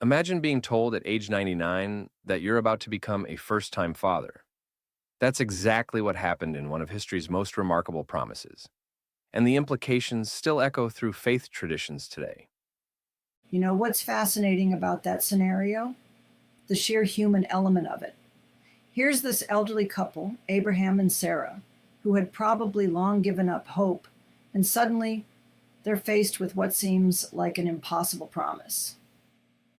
Imagine being told at age 99 that you're about to become a first-time father. That's exactly what happened in one of history's most remarkable promises, and the implications still echo through faith traditions today. You know what's fascinating about that scenario? The sheer human element of it. Here's this elderly couple, Abraham and Sarah, who had probably long given up hope, and suddenly they're faced with what seems like an impossible promise.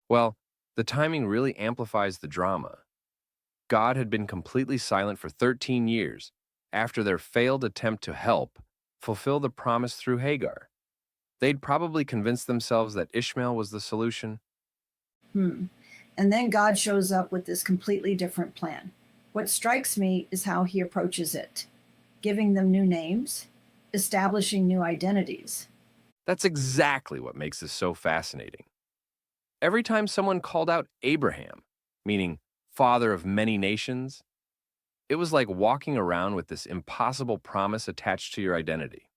Well, the timing really amplifies the drama. God had been completely silent for 13 years after their failed attempt to help fulfill the promise through Hagar. They'd probably convinced themselves that Ishmael was the solution. Hmm. And then God shows up with this completely different plan. What strikes me is how he approaches it, giving them new names, establishing new identities. That's exactly what makes this so fascinating. Every time someone called out Abraham, meaning father of many nations, it was like walking around with this impossible promise attached to your identity,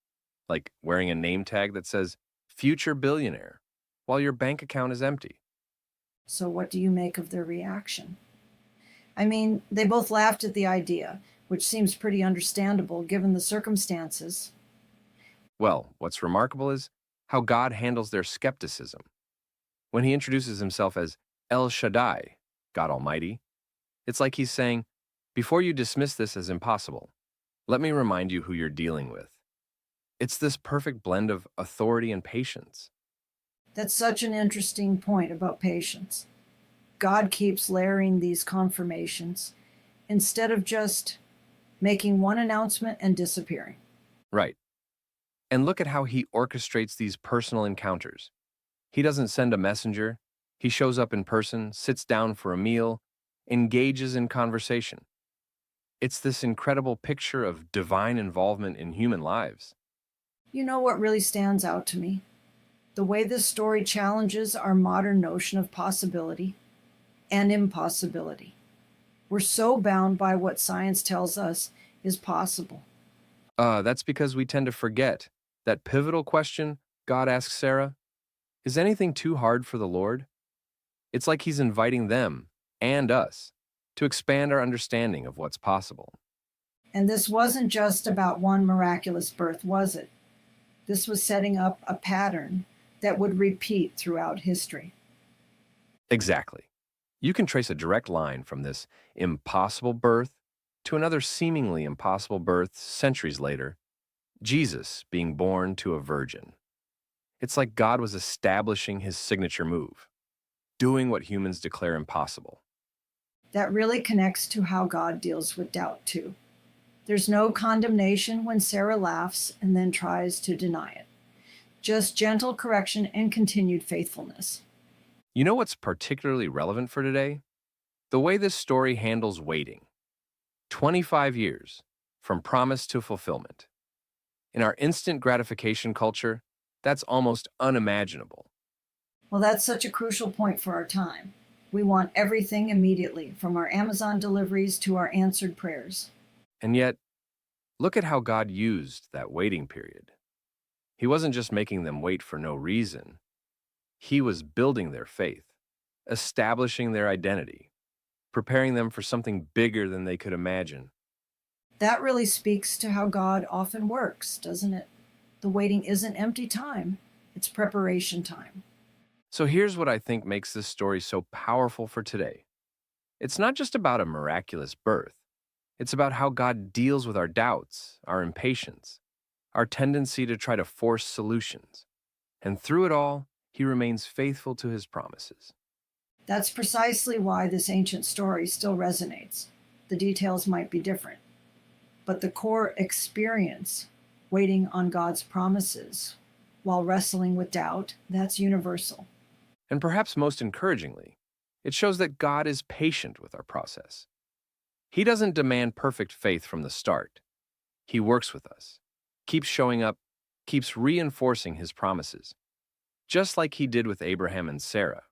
like wearing a name tag that says future billionaire while your bank account is empty. So, what do you make of their reaction? I mean, they both laughed at the idea, which seems pretty understandable given the circumstances. Well, what's remarkable is how God handles their skepticism. When he introduces himself as El Shaddai, God Almighty, it's like he's saying, before you dismiss this as impossible, let me remind you who you're dealing with. It's this perfect blend of authority and patience. That's such an interesting point about patience. God keeps layering these confirmations instead of just making one announcement and disappearing. Right. And look at how he orchestrates these personal encounters. He doesn't send a messenger. He shows up in person, sits down for a meal, engages in conversation. It's this incredible picture of divine involvement in human lives. You know what really stands out to me? The way this story challenges our modern notion of possibility and impossibility. We're so bound by what science tells us is possible. That's because we tend to forget that pivotal question God asks Sarah, is anything too hard for the Lord? It's like he's inviting them and us to expand our understanding of what's possible. And this wasn't just about one miraculous birth, was it? This was setting up a pattern that would repeat throughout history. Exactly. You can trace a direct line from this impossible birth to another seemingly impossible birth centuries later, Jesus being born to a virgin. It's like God was establishing his signature move, doing what humans declare impossible. That really connects to how God deals with doubt, too. There's no condemnation when Sarah laughs and then tries to deny it, just gentle correction and continued faithfulness. You know what's particularly relevant for today? The way this story handles waiting. 25 years from promise to fulfillment. In our instant gratification culture, that's almost unimaginable. Well, that's such a crucial point for our time. We want everything immediately, from our Amazon deliveries to our answered prayers. And yet, look at how God used that waiting period. He wasn't just making them wait for no reason, he was building their faith, establishing their identity, preparing them for something bigger than they could imagine. That really speaks to how God often works, doesn't it? The waiting isn't empty time, it's preparation time. So here's what I think makes this story so powerful for today. It's not just about a miraculous birth. It's about how God deals with our doubts, our impatience, our tendency to try to force solutions. And through it all, he remains faithful to his promises. That's precisely why this ancient story still resonates. The details might be different, but the core experience, waiting on God's promises while wrestling with doubt, that's universal. And perhaps most encouragingly, it shows that God is patient with our process. He doesn't demand perfect faith from the start. He works with us, keeps showing up, keeps reinforcing his promises, just like he did with Abraham and Sarah.